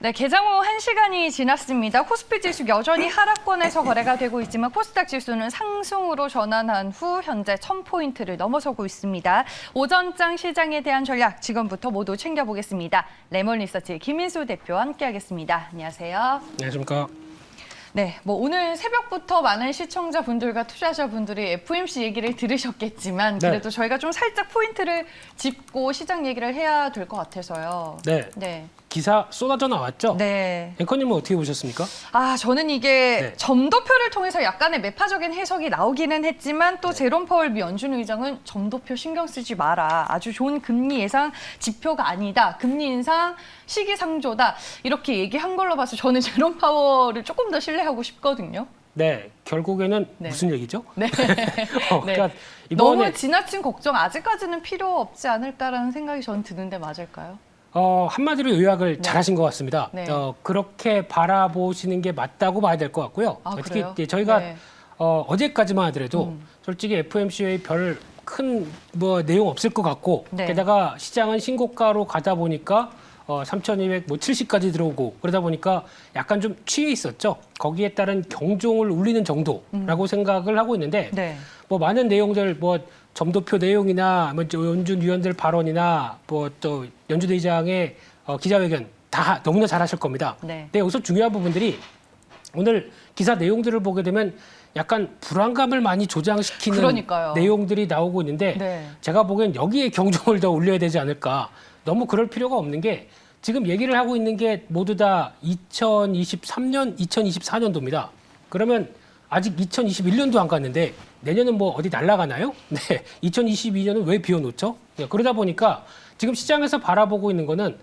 네, 개장 후 1시간이 지났습니다. 코스피 지수 여전히 하락권에서 거래가 되고 있지만 코스닥 지수는 상승으로 전환한 후 현재 1000포인트를 넘어서고 있습니다. 오전장 시장에 대한 전략 지금부터 모두 챙겨보겠습니다. 레몬리서치 김인수 대표와 함께하겠습니다. 안녕하세요. 안녕하십니까. 네, 오늘 새벽부터 많은 시청자분들과 투자자분들이 FOMC 얘기를 들으셨겠지만 그래도 저희가 좀 살짝 포인트를 짚고 시장 얘기를 해야 될 것 같아서요. 네. 기사 쏟아져 나왔죠? 네. 앵커님은 어떻게 보셨습니까? 저는 이게 점도표를 통해서 약간의 매파적인 해석이 나오기는 했지만 또 제롬 파월 미 연준 의장은 점도표 신경 쓰지 마라. 아주 좋은 금리 예상 지표가 아니다. 금리 인상 시기상조다. 이렇게 얘기한 걸로 봐서 저는 제롬 파월을 조금 더 신뢰하고 싶거든요. 네, 결국에는 무슨 얘기죠? 네. 그러니까 너무 지나친 걱정 아직까지는 필요 없지 않을까라는 생각이 저는 드는데 맞을까요? 한마디로 요약을 잘하신 것 같습니다. 네. 그렇게 바라보시는 게 맞다고 봐야 될 것 같고요. 특히 그래요? 이제 저희가 어제까지만 하더라도 솔직히 FOMC의 별 큰 내용 없을 것 같고 게다가 시장은 신고가로 가다 보니까 3,270까지 들어오고 그러다 보니까 약간 좀 취해 있었죠. 거기에 따른 경종을 울리는 정도라고 생각을 하고 있는데 많은 내용들 점도표 내용이나 연준 위원들 발언이나 또 연준 의장의 기자회견 다 너무나 잘하실 겁니다. 근데 여기서 중요한 부분들이 오늘 기사 내용들을 보게 되면 약간 불안감을 많이 조장시키는 내용들이 나오고 있는데 제가 보기엔 여기에 경종을 더 울려야 되지 않을까. 너무 그럴 필요가 없는 게 지금 얘기를 하고 있는 게 모두 다 2023년, 2024년도입니다. 그러면 아직 2021년도 안 갔는데 내년은 어디 날아가나요? 네, 2022년은 왜 비워놓죠? 그러다 보니까 지금 시장에서 바라보고 있는 거는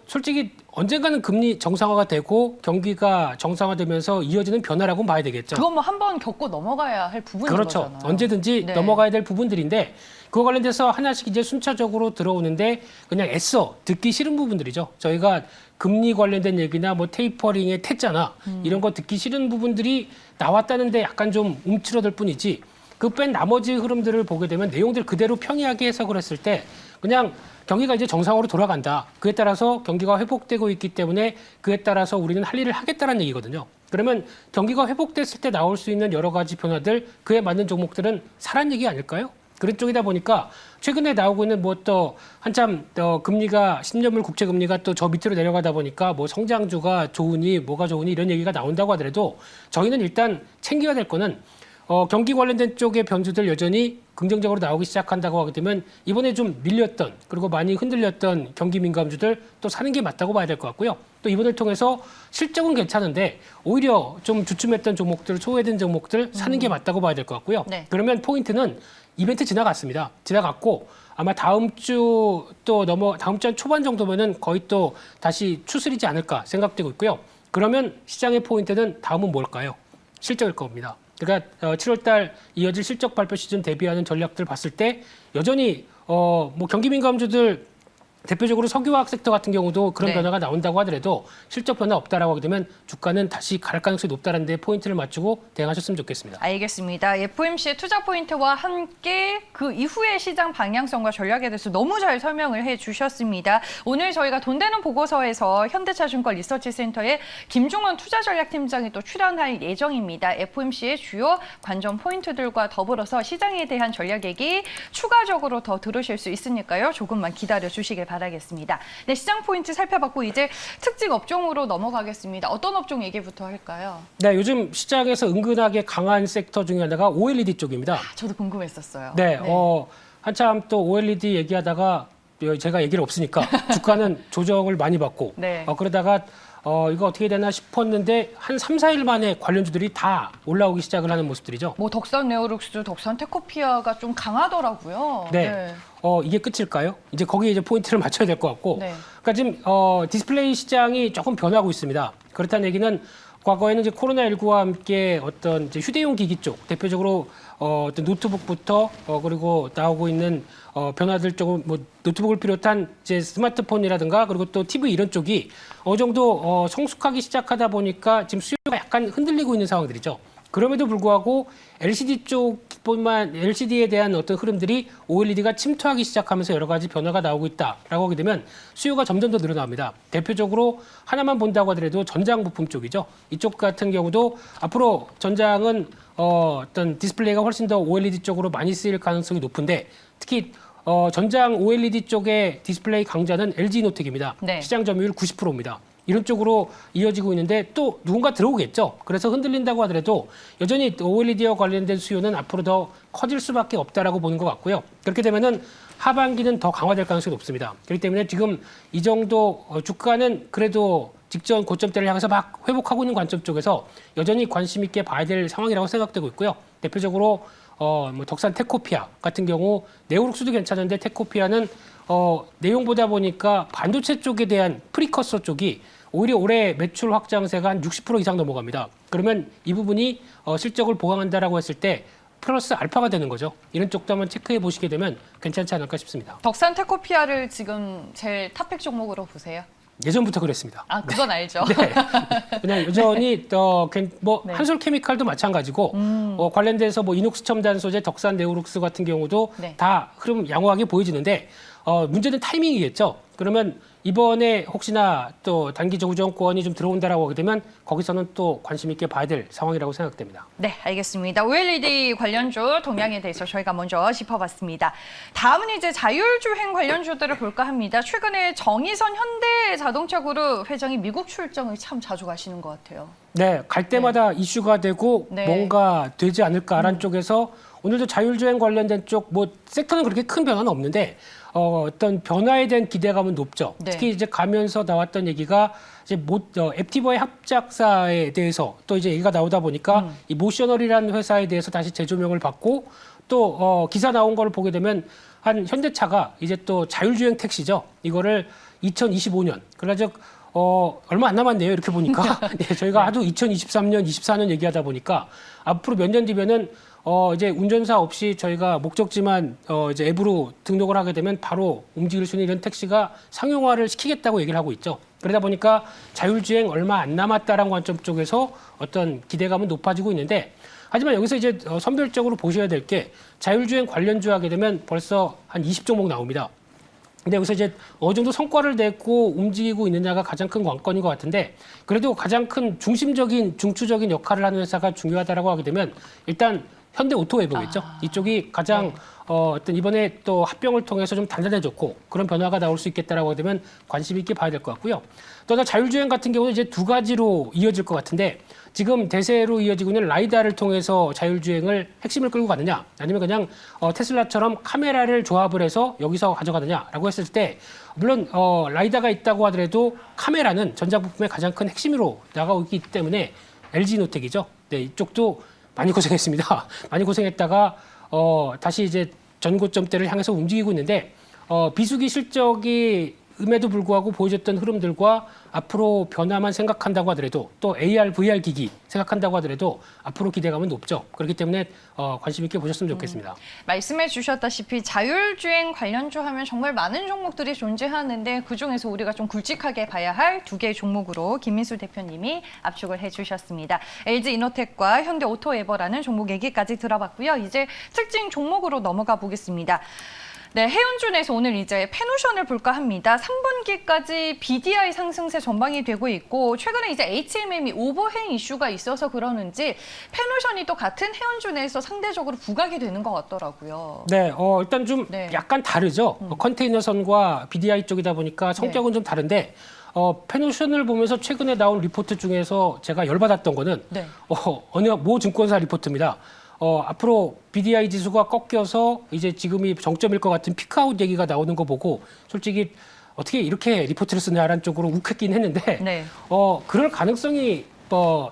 솔직히 언젠가는 금리 정상화가 되고 경기가 정상화되면서 이어지는 변화라고 봐야 되겠죠. 그건 한번 겪고 넘어가야 할 부분인 거잖아요. 거잖아요. 언제든지 넘어가야 될 부분들인데 그거 관련돼서 하나씩 이제 순차적으로 들어오는데 그냥 애써 듣기 싫은 부분들이죠. 저희가 금리 관련된 얘기나 테이퍼링의 태자나 이런 거 듣기 싫은 부분들이 나왔다는데 약간 좀 움츠러들 뿐이지 그 뺀 나머지 흐름들을 보게 되면 내용들 그대로 평이하게 해석을 했을 때 그냥 경기가 이제 정상으로 돌아간다. 그에 따라서 경기가 회복되고 있기 때문에 그에 따라서 우리는 할 일을 하겠다는 얘기거든요. 그러면 경기가 회복됐을 때 나올 수 있는 여러 가지 변화들, 그에 맞는 종목들은 사란 얘기 아닐까요? 그런 쪽이다 보니까 최근에 나오고 있는 또 한참 금리가 10년물 국채 금리가 또 저 밑으로 내려가다 보니까 성장주가 좋으니 뭐가 좋으니 이런 얘기가 나온다고 하더라도 저희는 일단 챙겨야 될 거는 경기 관련된 쪽의 변수들 여전히 긍정적으로 나오기 시작한다고 하게 되면 이번에 좀 밀렸던 그리고 많이 흔들렸던 경기 민감주들 또 사는 게 맞다고 봐야 될 것 같고요. 또 이번을 통해서 실적은 괜찮은데 오히려 좀 주춤했던 종목들, 소외된 종목들 사는 게 맞다고 봐야 될 것 같고요. 그러면 포인트는 이벤트 지나갔습니다. 지나갔고 아마 다음 주 다음 주 초반 정도면은 거의 또 다시 추스리지 않을까 생각되고 있고요. 그러면 시장의 포인트는 다음은 뭘까요? 실적일 겁니다. 그러니까 7월 달 이어질 실적 발표 시즌 대비하는 전략들 봤을 때 여전히 경기 민감주들 대표적으로 석유화학 섹터 같은 경우도 그런 변화가 나온다고 하더라도 실적 변화 없다라고 하게 되면 주가는 다시 갈 가능성이 높다는 데 포인트를 맞추고 대응하셨으면 좋겠습니다. 알겠습니다. FOMC의 투자 포인트와 함께 그 이후의 시장 방향성과 전략에 대해서 너무 잘 설명을 해주셨습니다. 오늘 저희가 돈 되는 보고서에서 현대차증권 리서치센터의 김중원 투자전략팀장이 또 출연할 예정입니다. FOMC의 주요 관전 포인트들과 더불어서 시장에 대한 전략 얘기 추가적으로 더 들으실 수 있으니까요. 조금만 기다려주시길 바라겠습니다. 네, 시장 포인트 살펴봤고 이제 특징 업종으로 넘어가겠습니다. 어떤 업종 얘기부터 할까요? 네, 요즘 시장에서 은근하게 강한 섹터 중에 하나가 OLED 쪽입니다. 저도 궁금했었어요. 네. 한참 또 OLED 얘기하다가 제가 얘기를 없으니까 주가는 조정을 많이 받고 그러다가 이거 어떻게 되나 싶었는데 한 3, 4일 만에 관련주들이 다 올라오기 시작을 하는 모습들이죠. 덕산 네오룩스, 덕산 테코피아가 좀 강하더라고요. 이게 끝일까요? 이제 거기에 이제 포인트를 맞춰야 될 것 같고. 그러니까 지금 디스플레이 시장이 조금 변하고 있습니다. 그렇다는 얘기는 과거에는 이제 코로나19와 함께 어떤 이제 휴대용 기기 쪽, 대표적으로 어떤 노트북부터 그리고 나오고 있는 변화들 쪽은 노트북을 비롯한 이제 스마트폰이라든가 그리고 또 TV 이런 쪽이 어느 정도 성숙하기 시작하다 보니까 지금 수요가 약간 흔들리고 있는 상황들이죠. 그럼에도 불구하고 LCD 쪽뿐만 LCD에 대한 어떤 흐름들이 OLED가 침투하기 시작하면서 여러 가지 변화가 나오고 있다라고 하게 되면 수요가 점점 더 늘어납니다. 대표적으로 하나만 본다고 하더라도 전장 부품 쪽이죠. 이쪽 같은 경우도 앞으로 전장은 어떤 디스플레이가 훨씬 더 OLED 쪽으로 많이 쓰일 가능성이 높은데 특히 전장 OLED 쪽의 디스플레이 강자는 LG노텍입니다. 네. 시장 점유율 90%입니다. 이런 쪽으로 이어지고 있는데 또 누군가 들어오겠죠. 그래서 흔들린다고 하더라도 여전히 OLED와 관련된 수요는 앞으로 더 커질 수밖에 없다라고 보는 것 같고요. 그렇게 되면은 하반기는 더 강화될 가능성이 높습니다. 그렇기 때문에 지금 이 정도 주가는 그래도 직전 고점대를 향해서 막 회복하고 있는 관점 쪽에서 여전히 관심 있게 봐야 될 상황이라고 생각되고 있고요. 대표적으로 뭐 덕산 테코피아 같은 경우 네오룩스도 괜찮은데 테코피아는 내용보다 보니까 반도체 쪽에 대한 프리커서 쪽이 오히려 올해 매출 확장세가 한 60% 이상 넘어갑니다. 그러면 이 부분이 실적을 보강한다라고 했을 때 플러스 알파가 되는 거죠. 이런 쪽도 한번 체크해 보시게 되면 괜찮지 않을까 싶습니다. 덕산 테코피아를 지금 제일 탑픽 종목으로 보세요. 예전부터 그랬습니다. 아, 그건 알죠. 네. 그냥 여전히 뭐 네. 한솔케미칼도 마찬가지고 관련돼서 뭐 이녹스 첨단 소재, 덕산 네오룩스 같은 경우도 네. 다 흐름 양호하게 보여지는데 문제는 타이밍이겠죠. 그러면 이번에 혹시나 또 단기 조정권이 좀 들어온다라고 하게 되면 거기서는 또 관심 있게 봐야 될 상황이라고 생각됩니다. 네, 알겠습니다. OLED 관련주 동향에 대해서 저희가 먼저 짚어봤습니다. 다음은 이제 자율주행 관련주들을 볼까 합니다. 최근에 정의선 현대자동차그룹 회장이 미국 출장을 참 자주 가시는 것 같아요. 네, 갈 때마다 이슈가 되고 네. 뭔가 되지 않을까라는 쪽에서 오늘도 자율주행 관련된 쪽 뭐 섹터는 그렇게 큰 변화는 없는데 어떤 변화에 대한 기대감은 높죠. 네. 특히 이제 가면서 나왔던 얘기가 이제 앱티버의 합작사에 대해서 또 이제 얘기가 나오다 보니까 이 모셔널이라는 회사에 대해서 다시 재조명을 받고 또 기사 나온 걸 보게 되면 한 현대차가 이제 또 자율주행 택시죠. 이거를 2025년 그래가지고 얼마 안 남았네요. 이렇게 보니까 네, 저희가 하도 2023년, 24년 얘기하다 보니까 앞으로 몇 년 뒤면은 이제 운전사 없이 저희가 목적지만 이제 앱으로 등록을 하게 되면 바로 움직일 수 있는 이런 택시가 상용화를 시키겠다고 얘기를 하고 있죠. 그러다 보니까 자율주행 얼마 안 남았다라는 관점 쪽에서 어떤 기대감은 높아지고 있는데 하지만 여기서 이제 선별적으로 보셔야 될 게 자율주행 관련주 하게 되면 벌써 한 20종목 나옵니다. 근데 여기서 이제 어느 정도 성과를 내고 움직이고 있느냐가 가장 큰 관건인 것 같은데 그래도 가장 큰 중추적인 역할을 하는 회사가 중요하다라고 하게 되면 일단 현대오토웨이버겠죠. 이쪽이 가장 어떤 이번에 또 합병을 통해서 좀 단단해졌고 그런 변화가 나올 수 있겠다라고 하게 되면 관심 있게 봐야 될 것 같고요. 또 하나 자율주행 같은 경우는 이제 두 가지로 이어질 것 같은데 지금 대세로 이어지고 있는 라이다를 통해서 자율주행을 핵심을 끌고 가느냐 아니면 그냥 테슬라처럼 카메라를 조합을 해서 여기서 가져가느냐라고 했을 때 물론 라이다가 있다고 하더라도 카메라는 전자부품의 가장 큰 핵심으로 나가고 있기 때문에 LG노텍이죠. 네, 이쪽도 많이 고생했습니다. 많이 고생했다가 다시 이제 전고점대를 향해서 움직이고 있는데 비수기 실적이 음에도 불구하고 보여줬던 흐름들과 앞으로 변화만 생각한다고 하더라도 또 AR, VR 기기 생각한다고 하더라도 앞으로 기대감은 높죠. 그렇기 때문에 관심 있게 보셨으면 좋겠습니다. 말씀해 주셨다시피 자율주행 관련주 하면 정말 많은 종목들이 존재하는데 그중에서 우리가 좀 굵직하게 봐야 할 두 개의 종목으로 김민수 대표님이 압축을 해주셨습니다. LG이노텍과 현대오토에버라는 종목 얘기까지 들어봤고요. 이제 특징 종목으로 넘어가 보겠습니다. 네, 해운준에서 오늘 이제 페노션을 볼까 합니다. 3분기까지 BDI 상승세 전망이 되고 있고 최근에 이제 HMM이 오버행 이슈가 있어서 그러는지 페노션이 또 같은 해운준에서 상대적으로 부각이 되는 것 같더라고요. 네, 일단 좀 네. 약간 다르죠. 컨테이너선과 BDI 쪽이다 보니까 성격은 좀 다른데 페노션을 보면서 최근에 나온 리포트 중에서 제가 열받았던 거는 네. 어느 모 증권사 리포트입니다. 앞으로 BDI 지수가 꺾여서 이제 지금이 정점일 것 같은 피크아웃 얘기가 나오는 거 보고 솔직히 어떻게 이렇게 리포트를 쓰냐라는 쪽으로 욱했긴 했는데 네. 그럴 가능성이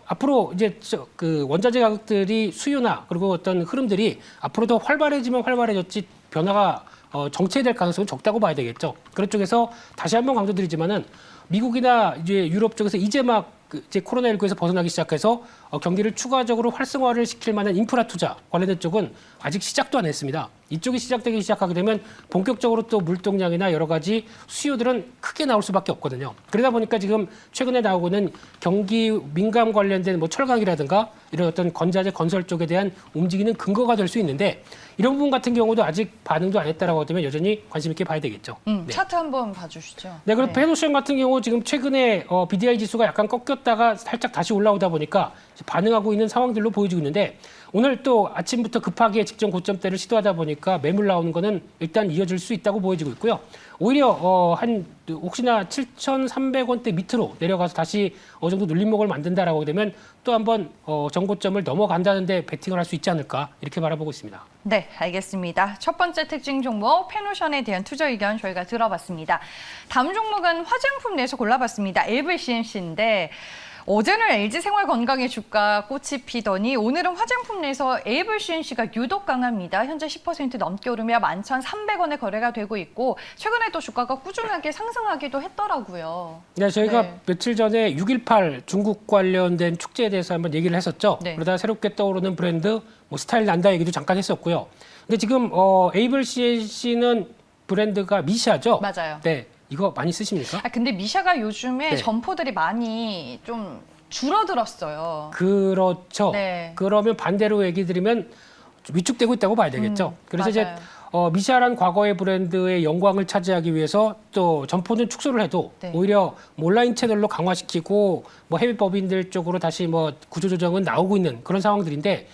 앞으로 이제 그 원자재 가격들이 수요나 그리고 어떤 흐름들이 앞으로 더 활발해지면 활발해졌지 변화가 정체될 가능성은 적다고 봐야 되겠죠. 그런 쪽에서 다시 한번 강조드리지만은 미국이나 이제 유럽 쪽에서 이제 막 이제 코로나19에서 벗어나기 시작해서 경기를 추가적으로 활성화를 시킬 만한 인프라 투자 관련된 쪽은 아직 시작도 안 했습니다. 이쪽이 시작되기 시작하게 되면 본격적으로 또 물동량이나 여러 가지 수요들은 크게 나올 수밖에 없거든요. 그러다 보니까 지금 최근에 나오고는 경기 민감 관련된 뭐 철강이라든가 이런 어떤 건자재 건설 쪽에 대한 움직이는 근거가 될 수 있는데 이런 부분 같은 경우도 아직 반응도 안 했다라고 하면 여전히 관심 있게 봐야 되겠죠. 네. 차트 한번 봐주시죠. 네, 그리고 페노션 같은 경우 지금 최근에 BDI 지수가 약간 꺾였다가 살짝 다시 올라오다 보니까 반응하고 있는 상황들로 보여지고 있는데 오늘 또 아침부터 급하게 직전 고점대를 시도하다 보니까 매물 나오는 거는 일단 이어질 수 있다고 보여지고 있고요. 오히려 한 혹시나 7,300원대 밑으로 내려가서 다시 어느 정도 눌림목을 만든다라고 되면 또 한번 전고점을 넘어간다는데 베팅을 할 수 있지 않을까 이렇게 바라보고 있습니다. 네, 알겠습니다. 첫 번째 특징 종목 페노션에 대한 투자 의견 저희가 들어봤습니다. 다음 종목은 화장품 내에서 골라봤습니다. LVCMC인데 어제는 LG생활건강의 주가 꽃이 피더니 오늘은 화장품 내에서 LVCMC가 유독 강합니다. 현재 10% 넘게 오르며 11,300원에 거래가 되고 있고 최근에 또 주가가 꾸준하게 상승하기도 했더라고요. 네, 저희가 네. 며칠 전에 6.18 중국 관련된 축제에 대해서 한번 얘기를 했었죠. 네. 그러다 새롭게 떠오르는 브랜드 뭐 스타일 난다 얘기도 잠깐 했었고요. 근데 지금 LVCMC는 브랜드가 미샤죠? 맞아요. 네, 이거 많이 쓰십니까? 근데 미샤가 요즘에 네. 점포들이 많이 좀 줄어들었어요. 그렇죠. 네. 그러면 반대로 얘기 드리면 위축되고 있다고 봐야 되겠죠. 그래서 이제 맞아요. 미샤란 과거의 브랜드의 영광을 차지하기 위해서 또 점포는 축소를 해도 네. 오히려 온라인 채널로 강화시키고 뭐 해외 법인들 쪽으로 다시 뭐 구조조정은 나오고 있는 그런 상황들인데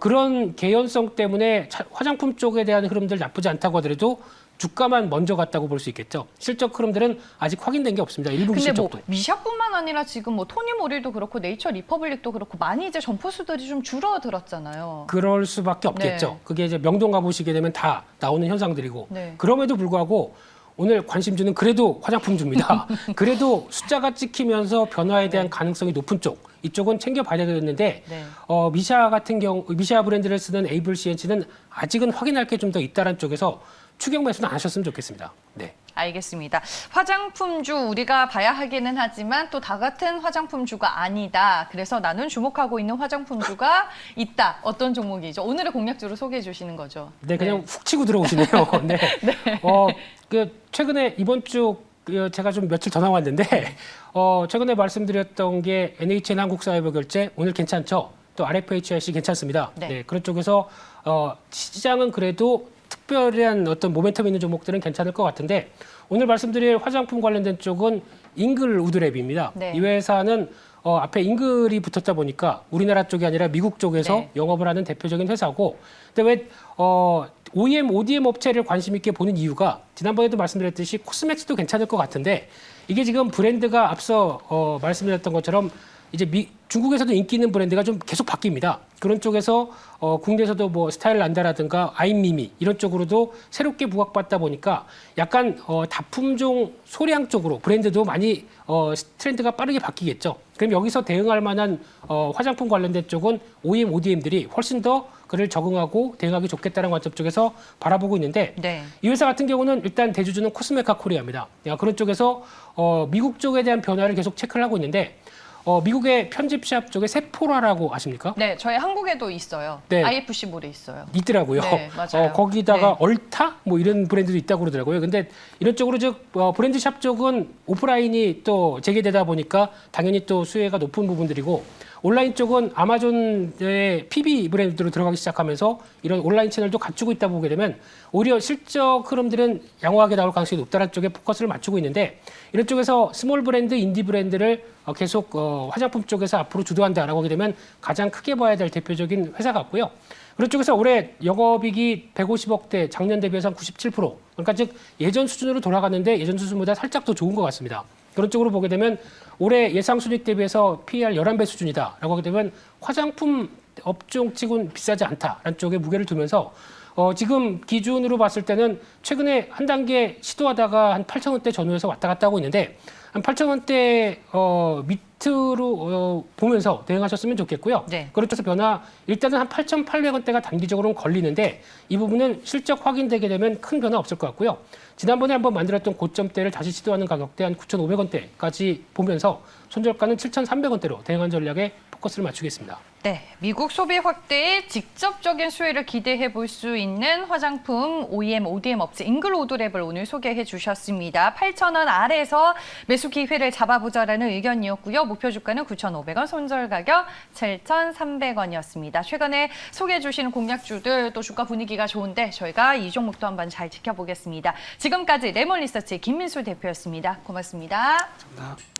그런 개연성 때문에 화장품 쪽에 대한 흐름들 나쁘지 않다고 하더라도 주가만 먼저 갔다고 볼 수 있겠죠. 실적 흐름들은 아직 확인된 게 없습니다. 1분기 근데 실적도. 뭐 미샤뿐만 아니라 지금 뭐 토니모릴도 그렇고 네이처 리퍼블릭도 그렇고 많이 이제 점포 수들이 좀 줄어들었잖아요. 그럴 수밖에 없겠죠. 네. 그게 이제 명동 가보시게 되면 다 나오는 현상들이고 네. 그럼에도 불구하고 오늘 관심주는 그래도 화장품주입니다. 그래도 숫자가 찍히면서 변화에 대한 가능성이 높은 쪽 이쪽은 챙겨봐야 되겠는데 네. 미샤 같은 경우 미샤 브랜드를 쓰는 에이블CNC는 아직은 확인할 게 좀 더 있다는 쪽에서 추격 매수는 안 하셨으면 좋겠습니다. 네. 알겠습니다. 화장품주 우리가 봐야 하기는 하지만 또 다 같은 화장품주가 아니다. 그래서 나는 주목하고 있는 화장품주가 있다. 어떤 종목이죠? 오늘의 공략주로 소개해 주시는 거죠. 네, 그냥 훅 치고 들어오시네요. 네. 최근에 이번 주 제가 좀 며칠 더 나왔는데 최근에 말씀드렸던 게 NHN 한국사회보결제 오늘 괜찮죠? 또 RFHIC 괜찮습니다. 네. 네, 그런 쪽에서 시장은 그래도 특별한 어떤 모멘텀 있는 종목들은 괜찮을 것 같은데 오늘 말씀드릴 화장품 관련된 쪽은 잉글 우드랩입니다. 네. 이 회사는 앞에 잉글이 붙었다 보니까 우리나라 쪽이 아니라 미국 쪽에서 네. 영업을 하는 대표적인 회사고 근데 왜 OEM, ODM 업체를 관심 있게 보는 이유가 지난번에도 말씀드렸듯이 코스맥스도 괜찮을 것 같은데 이게 지금 브랜드가 앞서 말씀드렸던 것처럼 이제 중국에서도 인기 있는 브랜드가 좀 계속 바뀝니다. 그런 쪽에서 국내에서도 뭐 스타일 난다라든가 아임미미 이런 쪽으로도 새롭게 부각받다 보니까 약간 다품종 소량 쪽으로 브랜드도 많이 트렌드가 빠르게 바뀌겠죠. 그럼 여기서 대응할 만한 화장품 관련된 쪽은 OEM, ODM들이 훨씬 더 그를 적응하고 대응하기 좋겠다는 관점 쪽에서 바라보고 있는데 네. 이 회사 같은 경우는 일단 대주주는 코스메카 코리아입니다. 그런 쪽에서 미국 쪽에 대한 변화를 계속 체크를 하고 있는데 미국의 편집샵 쪽에 세포라라고 아십니까? 네, 저희 한국에도 있어요. 네. IFC몰에 있어요. 있더라고요. 네, 맞아요. 거기다가 네. 얼타 뭐 이런 브랜드도 있다고 그러더라고요. 근데 이런 쪽으로 브랜드샵 쪽은 오프라인이 또 재개되다 보니까 당연히 또 수혜가 높은 부분들이고 온라인 쪽은 아마존의 PB 브랜드로 들어가기 시작하면서 이런 온라인 채널도 갖추고 있다 보게 되면 오히려 실적 흐름들은 양호하게 나올 가능성이 높다는 쪽에 포커스를 맞추고 있는데 이런 쪽에서 스몰 브랜드, 인디 브랜드를 계속 화장품 쪽에서 앞으로 주도한다라고 하게 되면 가장 크게 봐야 될 대표적인 회사 같고요. 그런 쪽에서 올해 영업이익이 150억대, 작년 대비해서 한 97%. 그러니까 즉 예전 수준으로 돌아가는데 예전 수준보다 살짝 더 좋은 것 같습니다. 그런 쪽으로 보게 되면 올해 예상 순이익 대비해서 PER 11배 수준이다라고 하게 되면 화장품 업종치고는 비싸지 않다라는 쪽에 무게를 두면서 지금 기준으로 봤을 때는 최근에 한 단계 시도하다가 한 8,000원대 전후에서 왔다 갔다 하고 있는데 한 8,000원대 밑으로 보면서 대응하셨으면 좋겠고요. 네. 그렇죠. 변화 일단은 한 8,800원대가 단기적으로는 걸리는데 이 부분은 실적 확인되게 되면 큰 변화 없을 것 같고요. 지난번에 한번 만들었던 고점대를 다시 시도하는 가격대 한 9,500원대까지 보면서 손절가는 7,300원대로 대응한 전략에 포커스를 맞추겠습니다. 네, 미국 소비 확대에 직접적인 수혜를 기대해 볼 수 있는 화장품 OEM, ODM 업체 잉글오드랩을 오늘 소개해 주셨습니다. 8,000원 아래에서 매수 기회를 잡아보자라는 의견이었고요. 목표 주가는 9,500원, 손절 가격 7,300원이었습니다. 최근에 소개해 주시는 공략주들 또 주가 분위기가 좋은데 저희가 이 종목도 한번 잘 지켜보겠습니다. 지금까지 레몬리서치 김민수 대표였습니다. 고맙습니다. 감사합니다.